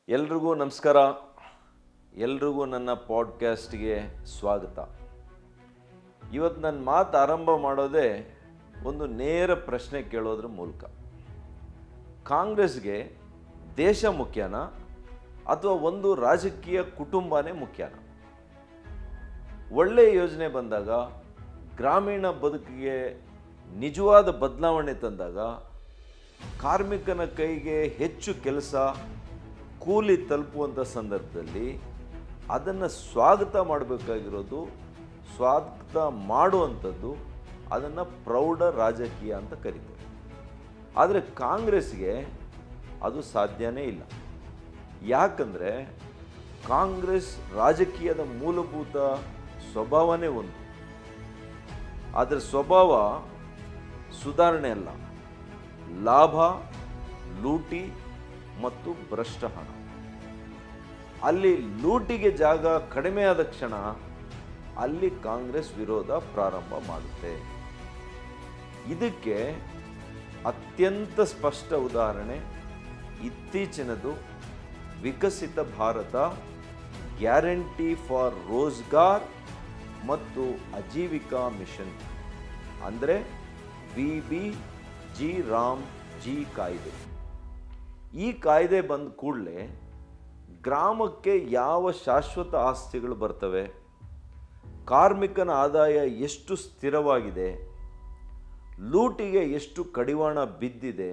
ಎಲ್ರಿಗೂ ನಮಸ್ಕಾರ. ಎಲ್ರಿಗೂ ನನ್ನ ಪಾಡ್ಕಾಸ್ಟ್ಗೆ ಸ್ವಾಗತ. ಇವತ್ತು ನನ್ನ ಮಾತು ಆರಂಭ ಮಾಡೋದೇ ಒಂದು ನೇರ ಪ್ರಶ್ನೆ ಕೇಳೋದ್ರ ಮೂಲಕ. ಕಾಂಗ್ರೆಸ್ಗೆ ದೇಶ ಮುಖ್ಯನಾ ಅಥವಾ ಒಂದು ರಾಜಕೀಯ ಕುಟುಂಬನೇ ಮುಖ್ಯನಾ? ಒಳ್ಳೆಯ ಯೋಜನೆ ಬಂದಾಗ, ಗ್ರಾಮೀಣ ಬದುಕಿಗೆ ನಿಜವಾದ ಬದಲಾವಣೆ ತಂದಾಗ, ಕಾರ್ಮಿಕನ ಕೈಗೆ ಹೆಚ್ಚು ಕೆಲಸ, ಕೂಲಿ ತಲುಪುವಂಥ ಸಂದರ್ಭದಲ್ಲಿ ಅದನ್ನು ಸ್ವಾಗತ ಮಾಡಬೇಕಾಗಿರೋದು, ಸ್ವಾಗತ ಮಾಡುವಂಥದ್ದು, ಅದನ್ನು ಪ್ರೌಢ ರಾಜಕೀಯ ಅಂತ ಕರೀತಾರೆ. ಆದರೆ ಕಾಂಗ್ರೆಸ್ಗೆ ಅದು ಸಾಧ್ಯನೇ ಇಲ್ಲ. ಯಾಕಂದರೆ ಕಾಂಗ್ರೆಸ್ ರಾಜಕೀಯದ ಮೂಲಭೂತ ಸ್ವಭಾವನೇ ಒಂದು. ಅದರ ಸ್ವಭಾವ ಸುಧಾರಣೆ ಅಲ್ಲ, ಲಾಭ, ಲೂಟಿ ಮತ್ತು ಭ್ರಷ್ಟ ಹಣ. ಅಲ್ಲಿ ಲೂಟಿಗೆ ಜಾಗ ಕಡಿಮೆ ಆದ ಕ್ಷಣ ಅಲ್ಲಿ ಕಾಂಗ್ರೆಸ್ ವಿರೋಧ ಪ್ರಾರಂಭ ಮಾಡುತ್ತೆ. ಇದಕ್ಕೆ ಅತ್ಯಂತ ಸ್ಪಷ್ಟ ಉದಾಹರಣೆ ಇತ್ತೀಚಿನದು ವಿಕಸಿತ ಭಾರತ, ಗ್ಯಾರಂಟಿ ಫಾರ್ ರೋಜ್ಗಾರ್ ಮತ್ತು ಆಜೀವಿಕಾ ಮಿಷನ್, ಅಂದರೆ VBG ರಾಮ್ಜಿ ಕಾಯ್ದೆ. ಈ ಕಾಯ್ದೆ ಬಂದ ಕೂಡಲೇ ಗ್ರಾಮಕ್ಕೆ ಯಾವ ಶಾಶ್ವತ ಆಸ್ತಿಗಳು ಬರ್ತವೆ, ಕಾರ್ಮಿಕನ ಆದಾಯ ಎಷ್ಟು ಸ್ಥಿರವಾಗಿದೆ, ಲೂಟಿಗೆ ಎಷ್ಟು ಕಡಿವಾಣ ಬಿದ್ದಿದೆ,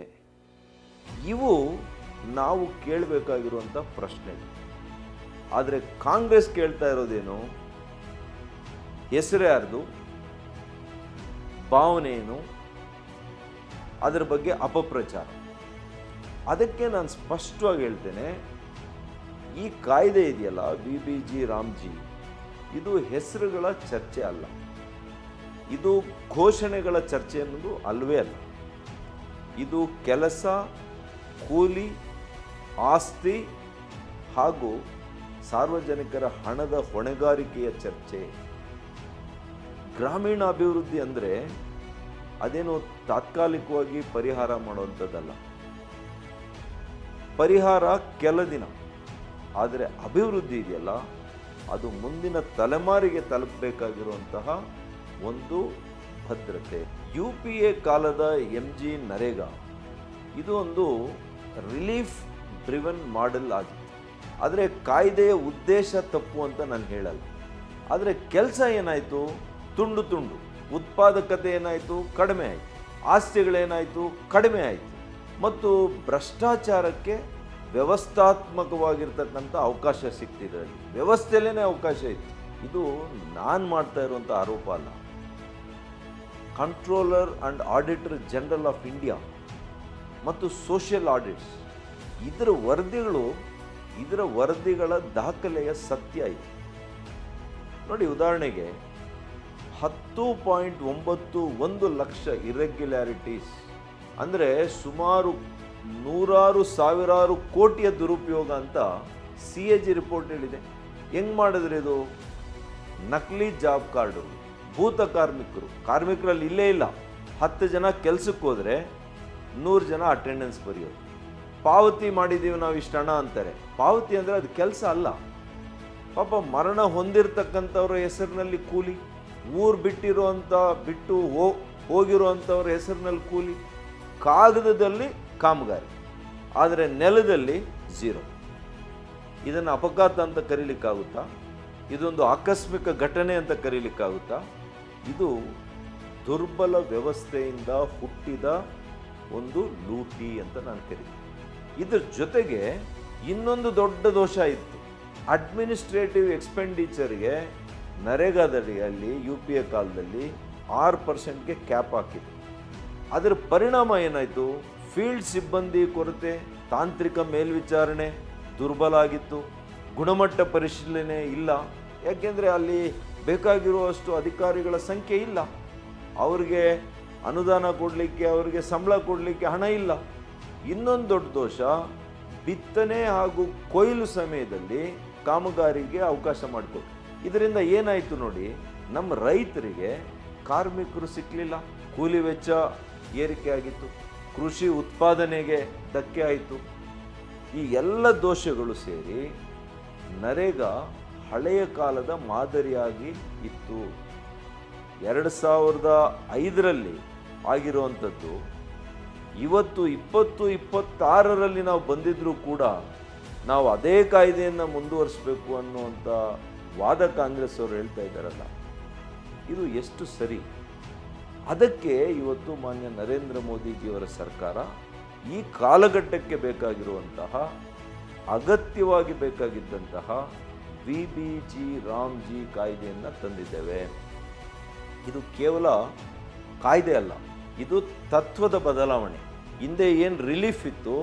ಇವು ನಾವು ಕೇಳಬೇಕಾಗಿರುವಂಥ ಪ್ರಶ್ನೆ. ಆದರೆ ಕಾಂಗ್ರೆಸ್ ಕೇಳ್ತಾ ಇರೋದೇನು? ಹೆಸರೇ ಯಾರ್ದು, ಭಾವನೆ ಏನು, ಅದರ ಬಗ್ಗೆ ಅಪಪ್ರಚಾರ. ಅದಕ್ಕೆ ನಾನು ಸ್ಪಷ್ಟವಾಗಿ ಹೇಳ್ತೇನೆ, ಈ ಕಾಯ್ದೆ ಇದೆಯಲ್ಲ VBG ರಾಮ್ಜಿ, ಇದು ಹೆಸರುಗಳ ಚರ್ಚೆ ಅಲ್ಲ, ಇದು ಘೋಷಣೆಗಳ ಚರ್ಚೆ ಅನ್ನೋದು ಅಲ್ವೇ ಅಲ್ಲ. ಇದು ಕೆಲಸ, ಕೂಲಿ, ಆಸ್ತಿ ಹಾಗೂ ಸಾರ್ವಜನಿಕರ ಹಣದ ಹೊಣೆಗಾರಿಕೆಯ ಚರ್ಚೆ. ಗ್ರಾಮೀಣ ಅಭಿವೃದ್ಧಿ ಅಂದರೆ ಅದೇನು ತಾತ್ಕಾಲಿಕವಾಗಿ ಪರಿಹಾರ ಮಾಡುವಂಥದ್ದಲ್ಲ. ಪರಿಹಾರ ಕೆಲ ದಿನ, ಆದರೆ ಅಭಿವೃದ್ಧಿ ಇದೆಯಲ್ಲ, ಅದು ಮುಂದಿನ ತಲೆಮಾರಿಗೆ ತಲುಪಬೇಕಾಗಿರುವಂತಹ ಒಂದು ಭದ್ರತೆ. UPA ಕಾಲದ MG ನರೇಗಾ ಇದು ಒಂದು ರಿಲೀಫ್ ಡ್ರಿವನ್ ಮಾಡೆಲ್ ಆಗಿತ್ತು. ಆದರೆ ಕಾಯ್ದೆಯ ಉದ್ದೇಶ ತಪ್ಪು ಅಂತ ನಾನು ಹೇಳಲ್ಲ. ಆದರೆ ಕೆಲಸ ಏನಾಯಿತು? ತುಂಡು ತುಂಡು. ಉತ್ಪಾದಕತೆ ಏನಾಯಿತು? ಕಡಿಮೆ ಆಯಿತು. ಆಸ್ತಿಗಳೇನಾಯಿತು? ಕಡಿಮೆ ಆಯಿತು. ಮತ್ತು ಭ್ರಷ್ಟಾಚಾರಕ್ಕೆ ವ್ಯವಸ್ಥಾತ್ಮಕವಾಗಿರ್ತಕ್ಕಂಥ ಅವಕಾಶ ಸಿಗ್ತಿದೆ. ವ್ಯವಸ್ಥೆಯಲ್ಲೇ ಅವಕಾಶ ಇತ್ತು. ಇದು ನಾನು ಮಾಡ್ತಾ ಇರುವಂಥ ಆರೋಪ ಅಲ್ಲ. Controller and auditor general of India ಮತ್ತು ಸೋಷಿಯಲ್ ಆಡಿಟ್ಸ್, ಇದರ ವರದಿಗಳ ದಾಖಲೆಯ ಸತ್ಯ ಇದೆ. ನೋಡಿ, ಉದಾಹರಣೆಗೆ 10.91 ಲಕ್ಷ ಇರ್ರೆಗ್ಯುಲಾರಿಟೀಸ್, ಅಂದರೆ ಸುಮಾರು ನೂರಾರು ಸಾವಿರಾರು ಕೋಟಿಯ ದುರುಪಯೋಗ ಅಂತ CAG ರಿಪೋರ್ಟ್ ಹೇಳಿದೆ. ಹೆಂಗೆ ಮಾಡಿದ್ರೆ ಇದು? ನಕಲಿ ಜಾಬ್ ಕಾರ್ಡು, ಭೂತ ಕಾರ್ಮಿಕರಲ್ಲಿ ಇಲ್ಲೇ ಇಲ್ಲ. 10 ಜನ ಕೆಲಸಕ್ಕೆ ಹೋದರೆ 100 ಜನ ಅಟೆಂಡೆನ್ಸ್ ಬರೆಯೋದು. ಪಾವತಿ ಮಾಡಿದ್ದೀವಿ ನಾವು ಇಷ್ಟು ಹಣ ಅಂತಾರೆ. ಪಾವತಿ ಅಂದರೆ ಅದು ಕೆಲಸ ಅಲ್ಲ. ಪಾಪ ಮರಣ ಹೊಂದಿರತಕ್ಕಂಥವ್ರ ಹೆಸರಿನಲ್ಲಿ ಕೂಲಿ, ಊರು ಬಿಟ್ಟು ಹೋಗಿರುವಂಥವ್ರ ಹೆಸರಿನಲ್ಲಿ ಕೂಲಿ, ಕಾಗದದಲ್ಲಿ ಕಾಮಗಾರಿ, ಆದರೆ ನೆಲದಲ್ಲಿ ಝೀರೋ. ಇದನ್ನು ಅಪಘಾತ ಅಂತ ಕರೀಲಿಕ್ಕಾಗುತ್ತಾ? ಇದೊಂದು ಆಕಸ್ಮಿಕ ಘಟನೆ ಅಂತ ಕರೀಲಿಕ್ಕಾಗುತ್ತಾ? ಇದು ದುರ್ಬಲ ವ್ಯವಸ್ಥೆಯಿಂದ ಹುಟ್ಟಿದ ಒಂದು ಲೂಟಿ ಅಂತ ನಾನು ಕರೀತೀನಿ. ಇದ್ರ ಜೊತೆಗೆ ಇನ್ನೊಂದು ದೊಡ್ಡ ದೋಷ ಇತ್ತು. ಅಡ್ಮಿನಿಸ್ಟ್ರೇಟಿವ್ ಎಕ್ಸ್ಪೆಂಡಿಚರ್ಗೆ ನರೇಗಾದಲ್ಲಿ UPA ಕಾಲದಲ್ಲಿ 6%ಗೆ ಕ್ಯಾಪ್ ಹಾಕಿದೆ. ಅದರ ಪರಿಣಾಮ ಏನಾಯಿತು? ಫೀಲ್ಡ್ ಸಿಬ್ಬಂದಿ ಕೊರತೆ, ತಾಂತ್ರಿಕ ಮೇಲ್ವಿಚಾರಣೆ ದುರ್ಬಲ ಆಗಿತ್ತು, ಗುಣಮಟ್ಟ ಪರಿಶೀಲನೆ ಇಲ್ಲ. ಯಾಕೆಂದರೆ ಅಲ್ಲಿ ಬೇಕಾಗಿರುವಷ್ಟು ಅಧಿಕಾರಿಗಳ ಸಂಖ್ಯೆ ಇಲ್ಲ, ಅವ್ರಿಗೆ ಅನುದಾನ ಕೊಡಲಿಕ್ಕೆ, ಅವರಿಗೆ ಸಂಬಳ ಕೊಡಲಿಕ್ಕೆ ಹಣ ಇಲ್ಲ. ಇನ್ನೊಂದು ದೊಡ್ಡ ದೋಷ, ಬಿತ್ತನೆ ಹಾಗೂ ಕೊಯ್ಲು ಸಮಯದಲ್ಲಿ ಕಾಮಗಾರಿಗೆ ಅವಕಾಶ ಮಾಡಿಕೊಟ್ಟು. ಇದರಿಂದ ಏನಾಯಿತು ನೋಡಿ, ನಮ್ಮ ರೈತರಿಗೆ ಕಾರ್ಮಿಕರು ಸಿಕ್ಕಲಿಲ್ಲ, ಕೂಲಿ ವೆಚ್ಚ ಏರಿಕೆ ಆಗಿತ್ತು, ಕೃಷಿ ಉತ್ಪಾದನೆಗೆ ಧಕ್ಕೆ ಆಯಿತು. ಈ ಎಲ್ಲ ದೋಷಗಳು ಸೇರಿ ನರೇಗಾ ಹಳೆಯ ಕಾಲದ ಮಾದರಿಯಾಗಿ ಇತ್ತು. 2005ರಲ್ಲಿ ಆಗಿರುವಂಥದ್ದು ಇವತ್ತು 2026ರಲ್ಲಿ ನಾವು ಬಂದಿದ್ರೂ ಕೂಡ ನಾವು ಅದೇ ಕಾಯ್ದೆಯನ್ನು ಮುಂದುವರಿಸಬೇಕು ಅನ್ನುವಂಥ ವಾದ ಕಾಂಗ್ರೆಸ್ ಅವರು ಹೇಳ್ತಾ ಇದ್ದಾರಲ್ಲ, ಇದು ಎಷ್ಟು ಸರಿ? ಅದಕ್ಕೆ ಇವತ್ತು ಮಾನ್ಯ ನರೇಂದ್ರ ಮೋದಿಜಿಯವರ ಸರ್ಕಾರ ಈ ಕಾಲಘಟ್ಟಕ್ಕೆ ಬೇಕಾಗಿರುವಂತಹ ಅಗತ್ಯವಾಗಿ ಬೇಕಾಗಿದ್ದಂತಹ ವಿಬಿಜಿ ರಾಮ್ಜಿ ಕಾಯ್ದೆಯನ್ನು ತಂದಿದ್ದೇವೆ. ಇದು ಕೇವಲ ಕಾಯ್ದೆ ಅಲ್ಲ, ಇದು ತತ್ವದ ಬದಲಾವಣೆ. ಹಿಂದೆ ಏನು ರಿಲೀಫ್ ಇತ್ತು,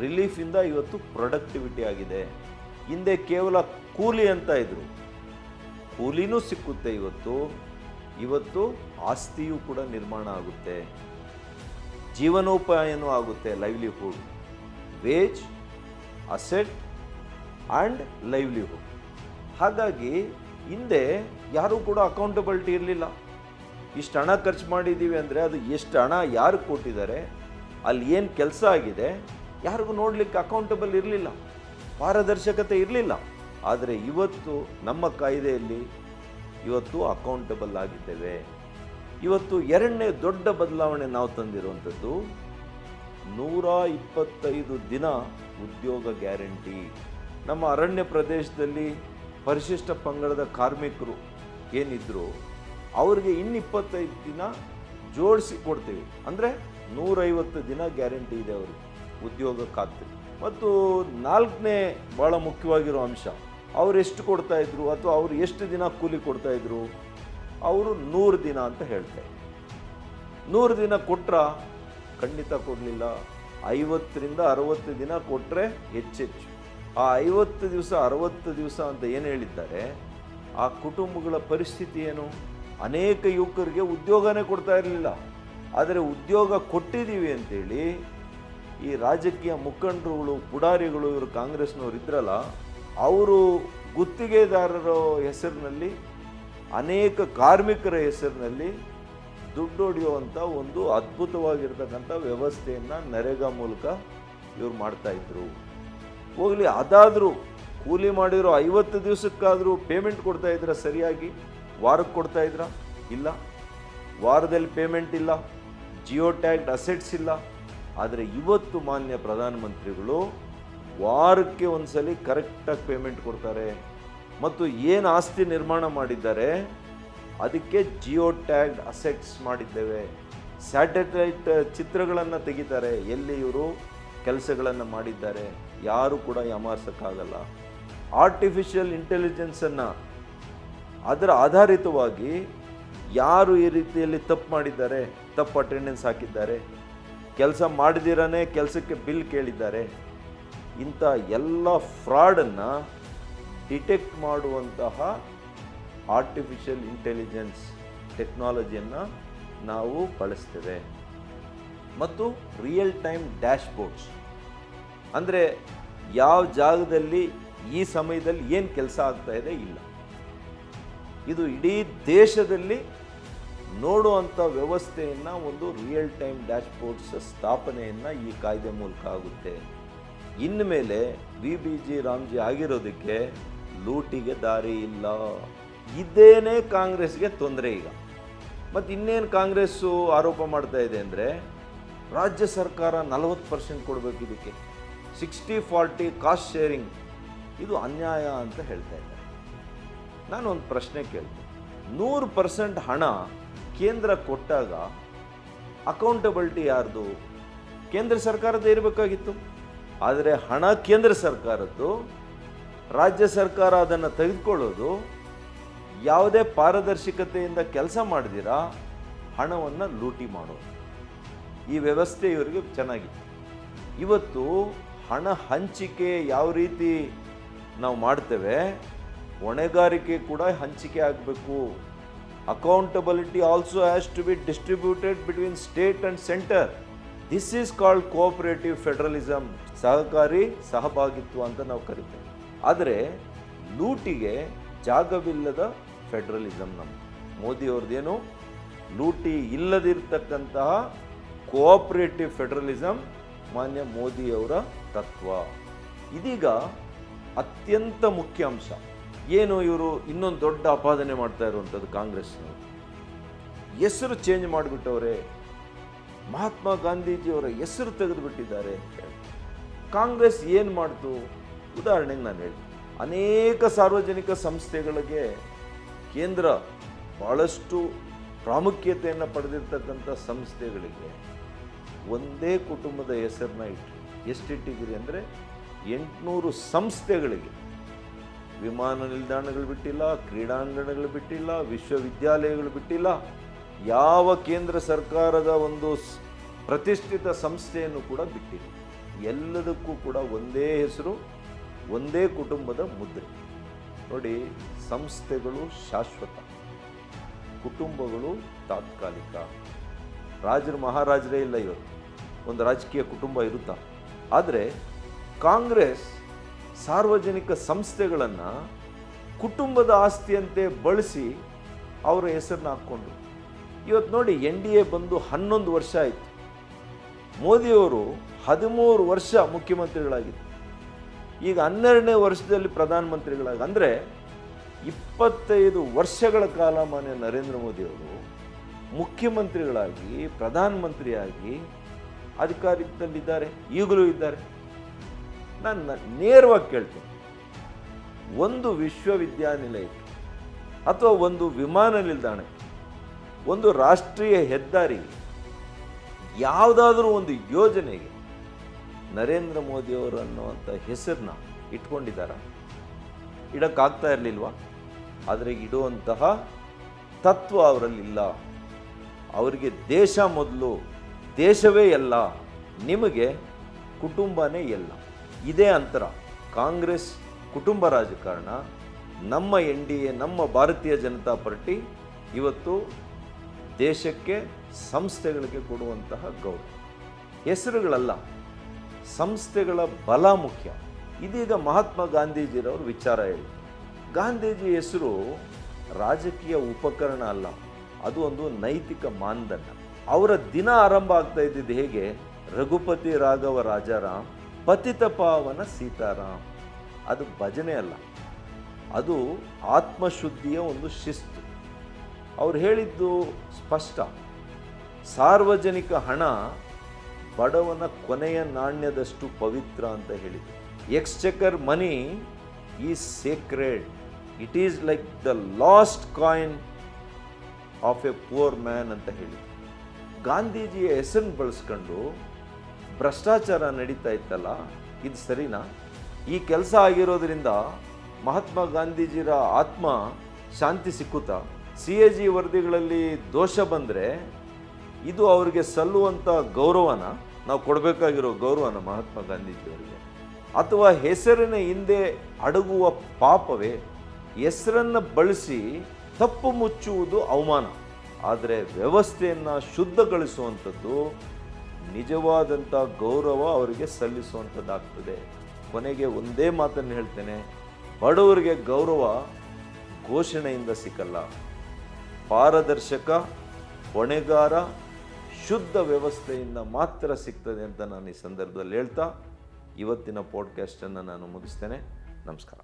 ರಿಲೀಫಿಂದ ಇವತ್ತು ಪ್ರೊಡಕ್ಟಿವಿಟಿ ಆಗಿದೆ. ಹಿಂದೆ ಕೇವಲ ಕೂಲಿ ಅಂತ ಇದ್ರು, ಕೂಲಿನೂ ಸಿಕ್ಕುತ್ತೆ ಇವತ್ತು ಆಸ್ತಿಯೂ ಕೂಡ ನಿರ್ಮಾಣ ಆಗುತ್ತೆ, ಜೀವನೋಪಾಯನೂ ಆಗುತ್ತೆ. Livelihood, wage, asset and livelihood. ಹಾಗಾಗಿ ಹಿಂದೆ ಯಾರೂ ಕೂಡ ಅಕೌಂಟಬಿಲಿಟಿ ಇರಲಿಲ್ಲ. ಇಷ್ಟು ಹಣ ಖರ್ಚು ಮಾಡಿದ್ದೀವಿ ಅಂದರೆ ಅದು ಎಷ್ಟು ಹಣ ಯಾರು ಕೊಟ್ಟಿದ್ದಾರೆ, ಅಲ್ಲಿ ಏನು ಕೆಲಸ ಆಗಿದೆ, ಯಾರಿಗೂ ನೋಡಲಿಕ್ಕೆ ಅಕೌಂಟಬಲ್ ಇರಲಿಲ್ಲ, ಪಾರದರ್ಶಕತೆ ಇರಲಿಲ್ಲ. ಆದರೆ ಇವತ್ತು ನಮ್ಮ ಕಾಯ್ದೆಯಲ್ಲಿ ಇವತ್ತು ಅಕೌಂಟಬಲ್ ಆಗಿದ್ದೇವೆ. ಇವತ್ತು ಎರಡನೇ ದೊಡ್ಡ ಬದಲಾವಣೆ ನಾವು ತಂದಿರುವಂಥದ್ದು 125 ದಿನ ಉದ್ಯೋಗ ಗ್ಯಾರಂಟಿ. ನಮ್ಮ ಅರಣ್ಯ ಪ್ರದೇಶದಲ್ಲಿ ಪರಿಶಿಷ್ಟ ಪಂಗಡದ ಕಾರ್ಮಿಕರು ಏನಿದ್ರು ಅವ್ರಿಗೆ ಇನ್ನು 25 ದಿನ ಜೋಡಿಸಿ ಕೊಡ್ತೀವಿ. ಅಂದರೆ 150 ದಿನ ಗ್ಯಾರಂಟಿ ಇದೆ ಅವ್ರಿಗೆ ಉದ್ಯೋಗ ಖಾತ್ರಿ. ಮತ್ತು ನಾಲ್ಕನೇ ಭಾಳ ಮುಖ್ಯವಾಗಿರೋ ಅಂಶ, ಅವ್ರು ಎಷ್ಟು ಕೊಡ್ತಾಯಿದ್ರು ಅಥವಾ ಅವರು ಎಷ್ಟು ದಿನ ಕೂಲಿ ಕೊಡ್ತಾಯಿದ್ರು, ಅವರು 100 ದಿನ ಅಂತ ಹೇಳ್ತಾರೆ. 100 ದಿನ ಕೊಟ್ರ ಖಂಡಿತ ಕೊಡಲಿಲ್ಲ. 50ರಿಂದ 60 ದಿನ ಕೊಟ್ಟರೆ ಹೆಚ್ಚೆಚ್ಚು. ಆ 50 ದಿವಸ 60 ದಿವಸ ಅಂತ ಏನು ಹೇಳಿದ್ದಾರೆ, ಆ ಕುಟುಂಬಗಳ ಪರಿಸ್ಥಿತಿ ಏನು? ಅನೇಕ ಯುವಕರಿಗೆ ಉದ್ಯೋಗನೇ ಕೊಡ್ತಾ ಇರಲಿಲ್ಲ. ಆದರೆ ಉದ್ಯೋಗ ಕೊಟ್ಟಿದ್ದೀವಿ ಅಂತೇಳಿ ಈ ರಾಜಕೀಯ ಮುಖಂಡರುಗಳು, ಪುಡಾರಿಗಳು, ಇವರು ಕಾಂಗ್ರೆಸ್ನವ್ರು ಇದ್ರಲ್ಲ, ಅವರು ಗುತ್ತಿಗೆದಾರರ ಹೆಸರಿನಲ್ಲಿ, ಅನೇಕ ಕಾರ್ಮಿಕರ ಹೆಸರಿನಲ್ಲಿ ದುಡ್ಡು ಹೊಡೆಯುವಂಥ ಒಂದು ಅದ್ಭುತವಾಗಿರ್ತಕ್ಕಂಥ ವ್ಯವಸ್ಥೆಯನ್ನು ನರೇಗಾ ಮೂಲಕ ಇವ್ರು ಮಾಡ್ತಾಯಿದ್ರು. ಹೋಗಲಿ, ಅದಾದರೂ ಕೂಲಿ ಮಾಡಿರೋ 50 ದಿವಸಕ್ಕಾದರೂ ಪೇಮೆಂಟ್ ಕೊಡ್ತಾಯಿದ್ರ ಸರಿಯಾಗಿ? ವಾರಕ್ಕೆ ಕೊಡ್ತಾಯಿದ್ರ? ಇಲ್ಲ, ವಾರದಲ್ಲಿ ಪೇಮೆಂಟ್ ಇಲ್ಲ, ಜಿಯೋ ಟ್ಯಾಗ್ಡ್ ಅಸೆಟ್ಸ್ ಇಲ್ಲ. ಆದರೆ ಇವತ್ತು ಮಾನ್ಯ ಪ್ರಧಾನಮಂತ್ರಿಗಳು ವಾರಕ್ಕೆ ಒಂದ್ಸಲಿ ಕರೆಕ್ಟಾಗಿ ಪೇಮೆಂಟ್ ಕೊಡ್ತಾರೆ. ಮತ್ತು ಏನು ಆಸ್ತಿ ನಿರ್ಮಾಣ ಮಾಡಿದ್ದಾರೆ ಅದಕ್ಕೆ ಜಿಯೋ ಟ್ಯಾಗ್ಡ್ ಅಸೆಟ್ಸ್ ಮಾಡಿದ್ದೇವೆ. ಸ್ಯಾಟಲೈಟ್ ಚಿತ್ರಗಳನ್ನು ತೆಗಿತಾರೆ, ಎಲ್ಲಿ ಇವರು ಕೆಲಸಗಳನ್ನು ಮಾಡಿದ್ದಾರೆ, ಯಾರು ಕೂಡ ಯಾಮಾರ್ಸೋಕ್ಕಾಗಲ್ಲ. ಆರ್ಟಿಫಿಷಿಯಲ್ ಇಂಟೆಲಿಜೆನ್ಸನ್ನು ಅದರ ಆಧಾರಿತವಾಗಿ ಯಾರು ಈ ರೀತಿಯಲ್ಲಿ ತಪ್ಪು ಮಾಡಿದ್ದಾರೆ, ತಪ್ಪು ಅಟೆಂಡೆನ್ಸ್ ಹಾಕಿದ್ದಾರೆ, ಕೆಲಸ ಮಾಡಿದಿರನೇ ಕೆಲಸಕ್ಕೆ ಬಿಲ್ ಕೇಳಿದ್ದಾರೆ, ಇಂಥ ಎಲ್ಲ ಫ್ರಾಡನ್ನು ಡಿಟೆಕ್ಟ್ ಮಾಡುವಂತಹ ಆರ್ಟಿಫಿಷಿಯಲ್ ಇಂಟೆಲಿಜೆನ್ಸ್ ಟೆಕ್ನಾಲಜಿಯನ್ನು ನಾವು ಬಳಸ್ತೇವೆ. ಮತ್ತು ರಿಯಲ್ ಟೈಮ್ ಡ್ಯಾಶ್ಬೋರ್ಡ್ಸ್, ಅಂದರೆ ಯಾವ ಜಾಗದಲ್ಲಿ ಈ ಸಮಯದಲ್ಲಿ ಏನು ಕೆಲಸ ಆಗ್ತಾ ಇದೆ ಇಲ್ಲ, ಇದು ಇಡೀ ದೇಶದಲ್ಲಿ ನೋಡುವಂಥ ವ್ಯವಸ್ಥೆಯನ್ನು, ಒಂದು ರಿಯಲ್ ಟೈಮ್ ಡ್ಯಾಶ್ಬೋರ್ಡ್ಸ್ ಸ್ಥಾಪನೆಯನ್ನು ಈ ಕಾಯ್ದೆ ಮೂಲಕ ಆಗುತ್ತೆ. ಇನ್ಮೇಲೆ ವಿಬಿಜಿ ರಾಮ್ಜಿ ಆಗಿರೋದಕ್ಕೆ ಲೂಟಿಗೆ ದಾರಿ ಇಲ್ಲ. ಇದೇನೇ ಕಾಂಗ್ರೆಸ್ಗೆ ತೊಂದರೆ ಈಗ. ಮತ್ತು ಇನ್ನೇನು ಕಾಂಗ್ರೆಸ್ಸು ಆರೋಪ ಮಾಡ್ತಾ ಇದೆ ಅಂದರೆ, ರಾಜ್ಯ ಸರ್ಕಾರ 40% ಕೊಡಬೇಕು, ಇದಕ್ಕೆ 60-40 ಕಾಸ್ಟ್ ಶೇರಿಂಗ್, ಇದು ಅನ್ಯಾಯ ಅಂತ ಹೇಳ್ತಾ ಇದ್ದಾರೆ. ನಾನು ಒಂದು ಪ್ರಶ್ನೆ ಕೇಳ್ತೀನಿ, 100% ಹಣ ಕೇಂದ್ರ ಕೊಟ್ಟಾಗ ಅಕೌಂಟಬಿಲಿಟಿ ಯಾರ್ದು? ಕೇಂದ್ರ ಸರ್ಕಾರದ ಇರಬೇಕಾಗಿತ್ತು. ಆದರೆ ಹಣ ಕೇಂದ್ರ ಸರ್ಕಾರದ್ದು, ರಾಜ್ಯ ಸರ್ಕಾರ ಅದನ್ನು ತೆಗೆದುಕೊಳ್ಳೋದು, ಯಾವುದೇ ಪಾರದರ್ಶಕತೆಯಿಂದ ಕೆಲಸ ಮಾಡಿದಿರಾ ಹಣವನ್ನು ಲೂಟಿ ಮಾಡೋದು. ಈ ವ್ಯವಸ್ಥೆ ಇವರಿಗೆ ಚೆನ್ನಾಗಿತ್ತು. ಇವತ್ತು ಹಣ ಹಂಚಿಕೆ ಯಾವ ರೀತಿ ನಾವು ಮಾಡ್ತೇವೆ, ಹೊಣೆಗಾರಿಕೆ ಕೂಡ ಹಂಚಿಕೆ ಆಗಬೇಕು. Accountability also has to be distributed between state and centre. This is called cooperative federalism, ಸಹಕಾರಿ ಸಹಭಾಗಿತ್ವ ಅಂತ ನಾವು ಕರಿತೇವೆ. ಆದರೆ ಲೂಟಿಗೆ ಜಾಗವಿಲ್ಲದ ಫೆಡರಲಿಸಮ್ ನಮ್ಮದು. ಮೋದಿಯವ್ರದ್ದೇನು ಲೂಟಿ ಇಲ್ಲದಿರ್ತಕ್ಕಂತಹ ಕೋಆಪರೇಟಿವ್ ಫೆಡರಲಿಸಮ್ ಮಾನ್ಯ ಮೋದಿಯವರ ತತ್ವ. ಇದೀಗ ಅತ್ಯಂತ ಮುಖ್ಯ ಅಂಶ ಏನು, ಇವರು ಇನ್ನೊಂದು ದೊಡ್ಡ ಆಪಾದನೆ ಮಾಡ್ತಾ ಇರುವಂಥದ್ದು ಕಾಂಗ್ರೆಸ್ನವರು ಹೆಸರು ಚೇಂಜ್ ಮಾಡಿಬಿಟ್ಟವ್ರೆ, ಮಹಾತ್ಮ ಗಾಂಧೀಜಿಯವರ ಹೆಸರು ತೆಗೆದುಬಿಟ್ಟಿದ್ದಾರೆ ಅಂತ ಹೇಳಿ. ಕಾಂಗ್ರೆಸ್ ಏನು ಮಾಡ್ತು? ಉದಾಹರಣೆಗೆ ನಾನು ಹೇಳಿ, ಅನೇಕ ಸಾರ್ವಜನಿಕ ಸಂಸ್ಥೆಗಳಿಗೆ ಕೇಂದ್ರ ಭಾಳಷ್ಟು ಪ್ರಾಮುಖ್ಯತೆಯನ್ನು ಪಡೆದಿರ್ತಕ್ಕಂಥ ಸಂಸ್ಥೆಗಳಿಗೆ ಒಂದೇ ಕುಟುಂಬದ ಹೆಸರನ್ನ ಇಟ್ಟು ಎಷ್ಟಿಟ್ಟಿದ್ದೀರಿ ಅಂದರೆ 800 ಸಂಸ್ಥೆಗಳಿಗೆ ವಿಮಾನ ನಿಲ್ದಾಣಗಳು ಬಿಟ್ಟಿಲ್ಲ, ಕ್ರೀಡಾಂಗಣಗಳು ಬಿಟ್ಟಿಲ್ಲ, ವಿಶ್ವವಿದ್ಯಾಲಯಗಳು ಬಿಟ್ಟಿಲ್ಲ, ಯಾವ ಕೇಂದ್ರ ಸರ್ಕಾರದ ಒಂದು ಪ್ರತಿಷ್ಠಿತ ಸಂಸ್ಥೆಯನ್ನು ಕೂಡ ಬಿಟ್ಟಿಲ್ಲ. ಎಲ್ಲದಕ್ಕೂ ಕೂಡ ಒಂದೇ ಹೆಸರು, ಒಂದೇ ಕುಟುಂಬದ ಮುದ್ರೆ. ನೋಡಿ, ಸಂಸ್ಥೆಗಳು ಶಾಶ್ವತ, ಕುಟುಂಬಗಳು ತಾತ್ಕಾಲಿಕ. ರಾಜರು ಮಹಾರಾಜರೇ ಇಲ್ಲ ಇವತ್ತು, ಒಂದು ರಾಜಕೀಯ ಕುಟುಂಬ ಇರುತ್ತಾ? ಆದರೆ ಕಾಂಗ್ರೆಸ್ ಸಾರ್ವಜನಿಕ ಸಂಸ್ಥೆಗಳನ್ನು ಕುಟುಂಬದ ಆಸ್ತಿಯಂತೆ ಬಳಸಿ ಅವರ ಹೆಸರನ್ನ ಹಾಕ್ಕೊಂಡ್ರು. ಇವತ್ತು ನೋಡಿ, NDA ಬಂದು 11 ವರ್ಷ ಆಯಿತು. ಮೋದಿಯವರು 13 ವರ್ಷ ಮುಖ್ಯಮಂತ್ರಿಗಳಾಗಿದ್ದರು. ಈಗ 12ನೇ ವರ್ಷದಲ್ಲಿ ಪ್ರಧಾನಮಂತ್ರಿಗಳಾಗಿ, ಅಂದರೆ 25 ವರ್ಷಗಳ ಕಾಲ ಮಾನ್ಯ ನರೇಂದ್ರ ಮೋದಿಯವರು ಮುಖ್ಯಮಂತ್ರಿಗಳಾಗಿ, ಪ್ರಧಾನಮಂತ್ರಿಯಾಗಿ ಅಧಿಕಾರದಲ್ಲಿದ್ದಾರೆ, ಈಗಲೂ ಇದ್ದಾರೆ. ನಾನು ನೇರವಾಗಿ ಕೇಳ್ತೇನೆ, ಒಂದು ವಿಶ್ವವಿದ್ಯಾನಿಲಯಕ್ಕೆ ಅಥವಾ ಒಂದು ವಿಮಾನ ನಿಲ್ದಾಣಕ್ಕೆ, ಒಂದು ರಾಷ್ಟ್ರೀಯ ಹೆದ್ದಾರಿ, ಯಾವುದಾದ್ರೂ ಒಂದು ಯೋಜನೆಗೆ ನರೇಂದ್ರ ಮೋದಿಯವರು ಅನ್ನುವಂಥ ಹೆಸರನ್ನ ಇಟ್ಕೊಂಡಿದ್ದಾರ? ಇಡೋಕ್ಕಾಗ್ತಾ ಇರಲಿಲ್ವಾ? ಆದರೆ ಇಡುವಂತಹ ತತ್ವ ಅವರಲ್ಲಿಲ್ಲ. ಅವರಿಗೆ ದೇಶ ಮೊದಲು, ದೇಶವೇ ಎಲ್ಲ, ನಿಮಗೆ ಕುಟುಂಬನೇ ಎಲ್ಲ. ಇದೇ ಅಂತರ. ಕಾಂಗ್ರೆಸ್ ಕುಟುಂಬ ರಾಜಕಾರಣ, ನಮ್ಮ NDA, ನಮ್ಮ ಭಾರತೀಯ ಜನತಾ ಪಾರ್ಟಿ ಇವತ್ತು ದೇಶಕ್ಕೆ, ಸಂಸ್ಥೆಗಳಿಗೆ ಕೊಡುವಂತಹ ಗೌರವ. ಹೆಸರುಗಳಲ್ಲ, ಸಂಸ್ಥೆಗಳ ಬಲ ಮುಖ್ಯ. ಇದೀಗ ಮಹಾತ್ಮ ಗಾಂಧೀಜಿರವರು ವಿಚಾರ ಹೇಳಿ. ಗಾಂಧೀಜಿ ಹೆಸರು ರಾಜಕೀಯ ಉಪಕರಣ ಅಲ್ಲ, ಅದು ಒಂದು ನೈತಿಕ ಮಾನದಂಡ. ಅವರ ದಿನ ಆರಂಭ ಆಗ್ತಾ ಇದ್ದಿದ್ದು ಹೇಗೆ? ರಘುಪತಿ ರಾಘವ ರಾಜಾರಾಮ್, ಪತಿತ ಪಾವನ ಸೀತಾರಾಮ್. ಅದು ಭಜನೆ ಅಲ್ಲ, ಅದು ಆತ್ಮಶುದ್ಧಿಯ ಒಂದು ಶಿಸ್ತು. ಅವ್ರು ಹೇಳಿದ್ದು ಸ್ಪಷ್ಟ, ಸಾರ್ವಜನಿಕ ಹಣ ಬಡವನ ಕೊನೆಯ ನಾಣ್ಯದಷ್ಟು ಪವಿತ್ರ ಅಂತ ಹೇಳಿದ್ರು. Exchequer money is sacred, it is like the last coin of a poor man ಅಂತ ಹೇಳಿದ್ರು. ಗಾಂಧೀಜಿಯ ಹೆಸರನ್ನು ಬಳಸ್ಕೊಂಡು ಭ್ರಷ್ಟಾಚಾರ ನಡೀತಾ ಇತ್ತಲ್ಲ, ಇದು ಸರಿನಾ? ಈ ಕೆಲಸ ಆಗಿರೋದ್ರಿಂದ ಮಹಾತ್ಮ ಗಾಂಧೀಜಿರ ಆತ್ಮ ಶಾಂತಿ ಸಿಕ್ಕುತ್ತಾ? CAG ವರದಿಗಳಲ್ಲಿ ದೋಷ ಬಂದರೆ ಇದು ಅವರಿಗೆ ಸಲ್ಲುವಂಥ ಗೌರವನ, ನಾವು ಕೊಡಬೇಕಾಗಿರೋ ಗೌರವನ ಮಹಾತ್ಮ ಗಾಂಧೀಜಿಯವರಿಗೆ? ಅಥವಾ ಹೆಸರಿನ ಹಿಂದೆ ಅಡಗುವ ಪಾಪವೇ? ಹೆಸರನ್ನು ಬಳಸಿ ತಪ್ಪು ಮುಚ್ಚುವುದು ಅವಮಾನ, ಆದರೆ ವ್ಯವಸ್ಥೆಯನ್ನು ಶುದ್ಧಗೊಳಿಸುವಂಥದ್ದು ನಿಜವಾದಂಥ ಗೌರವ ಅವರಿಗೆ ಸಲ್ಲಿಸುವಂಥದ್ದಾಗ್ತದೆ. ಕೊನೆಗೆ ಒಂದೇ ಮಾತನ್ನು ಹೇಳ್ತೇನೆ, ಬಡವರಿಗೆ ಗೌರವ ಘೋಷಣೆಯಿಂದ ಸಿಕ್ಕಲ್ಲ, ಪಾರದರ್ಶಕ, ಹೊಣೆಗಾರ, ಶುದ್ಧ ವ್ಯವಸ್ಥೆಯಿಂದ ಮಾತ್ರ ಸಿಗ್ತದೆ ಅಂತ ನಾನು ಈ ಸಂದರ್ಭದಲ್ಲಿ ಹೇಳ್ತಾ ಇವತ್ತಿನ ಪಾಡ್ಕಾಸ್ಟನ್ನು ನಾನು ಮುಗಿಸ್ತೇನೆ. ನಮಸ್ಕಾರ.